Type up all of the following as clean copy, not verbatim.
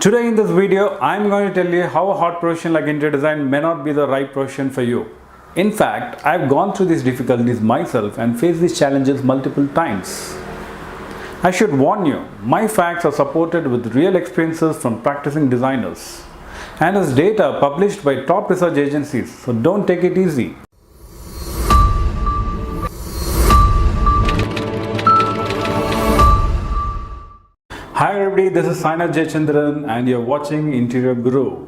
Today in this video, I'm going to tell you how a hot profession like interior design may not be the right profession for you. In fact, I've gone through these difficulties myself and faced these challenges multiple times. I should warn you, my facts are supported with real experiences from practicing designers and is data published by top research agencies, so don't take it easy. Hi everybody, this is Sainath Jayachandran and you're watching Interior Guru.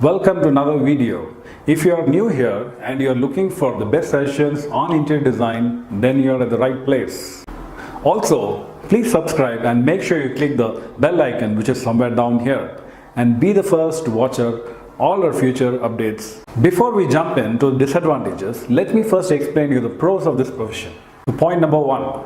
Welcome to another video. If you are new here and you're looking for the best sessions on interior design, then you're at the right place. Also, please subscribe and make sure you click the bell icon which is somewhere down here and be the first to watch all our future updates. Before we jump into the disadvantages, let me first explain you the pros of this profession. Point number one,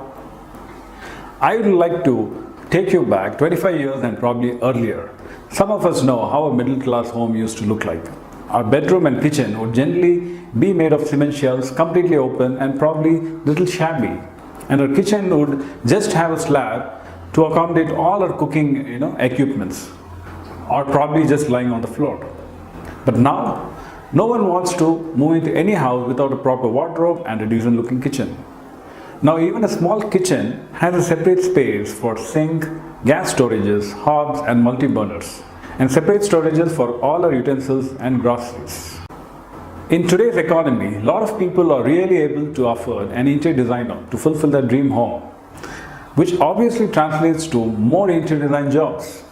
I would like to take you back 25 years and probably earlier. Some of us know how a middle class home used to look like. Our bedroom and kitchen would generally be made of cement shelves, completely open and probably little shabby. And our kitchen would just have a slab to accommodate all our cooking equipments, or probably just lying on the floor. But now, no one wants to move into any house without a proper wardrobe and a decent looking kitchen. Now even a small kitchen has a separate space for sink, gas storages, hobs and multi-burners, and separate storages for all our utensils and groceries. In today's economy, a lot of people are really able to afford an interior designer to fulfill their dream home, which obviously translates to more interior design jobs.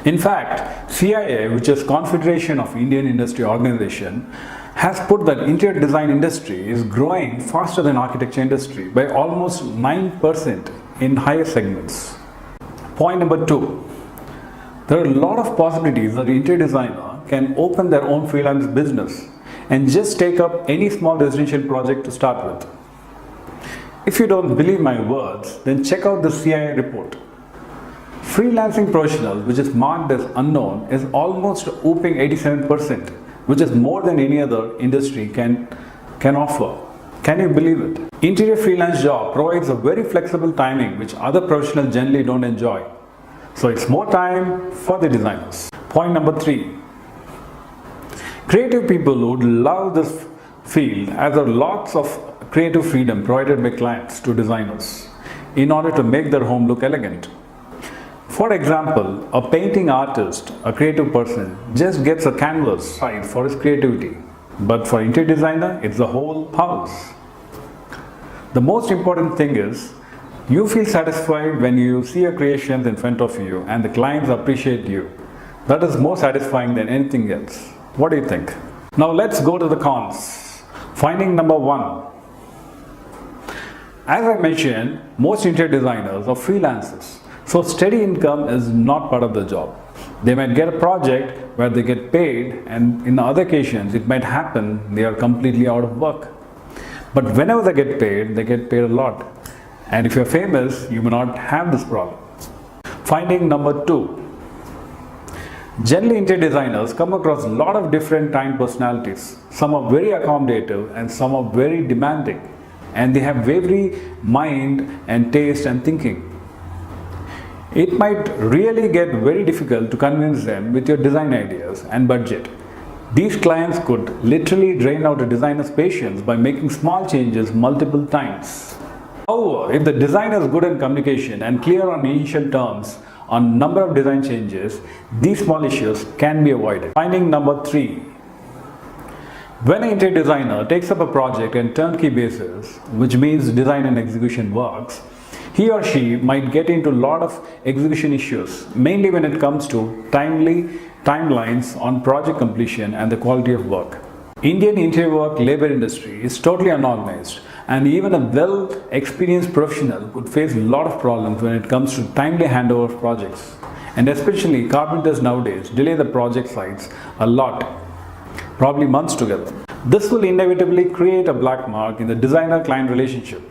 In fact, CII, which is Confederation of Indian Industry Organization, has put that interior design industry is growing faster than architecture industry by almost 9% in higher segments. Point number two, there are a lot of possibilities that the interior designer can open their own freelance business and just take up any small residential project to start with. If you don't believe my words, then check out the CII report. Freelancing professionals, which is marked as unknown, is almost whooping 87%, which is more than any other industry can offer. Can you believe it? Interior freelance job provides a very flexible timing which other professionals generally don't enjoy. So it's more time for the designers. Point number three, creative people would love this field as there are lots of creative freedom provided by clients to designers in order to make their home look elegant. For example, a painting artist, a creative person, just gets a canvas size for his creativity. But for interior designer, it's the whole house. The most important thing is, you feel satisfied when you see your creations in front of you and the clients appreciate you. That is more satisfying than anything else. What do you think? Now let's go to the cons. Finding number one. As I mentioned, most interior designers are freelancers. So steady income is not part of the job. They might get a project where they get paid, and in other occasions it might happen they are completely out of work. But whenever they get paid a lot. And if you're famous, you may not have this problem. Finding number two. Generally, interior designers come across a lot of different kind personalities. Some are very accommodative and some are very demanding. And they have very mind and taste and thinking. It might really get very difficult to convince them with your design ideas and budget. These clients could literally drain out a designer's patience by making small changes multiple times. However, if the designer is good in communication and clear on initial terms on number of design changes, these small issues can be avoided. Finding number three. When an interior designer takes up a project on turnkey basis, which means design and execution works, he or she might get into a lot of execution issues, mainly when it comes to timelines on project completion and the quality of work. Indian interior work labor industry is totally unorganized, and even a well-experienced professional could face a lot of problems when it comes to timely handover of projects. And especially carpenters nowadays delay the project sites a lot, probably months together. This will inevitably create a black mark in the designer-client relationship.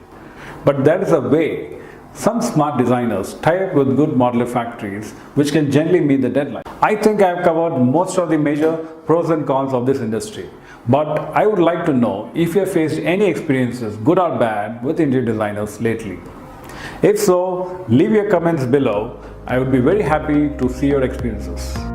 But that is a way some smart designers tie up with good modular factories which can generally meet the deadline. I think I have covered most of the major pros and cons of this industry. But I would like to know if you have faced any experiences, good or bad, with interior designers lately. If so, leave your comments below I would be very happy to see your experiences.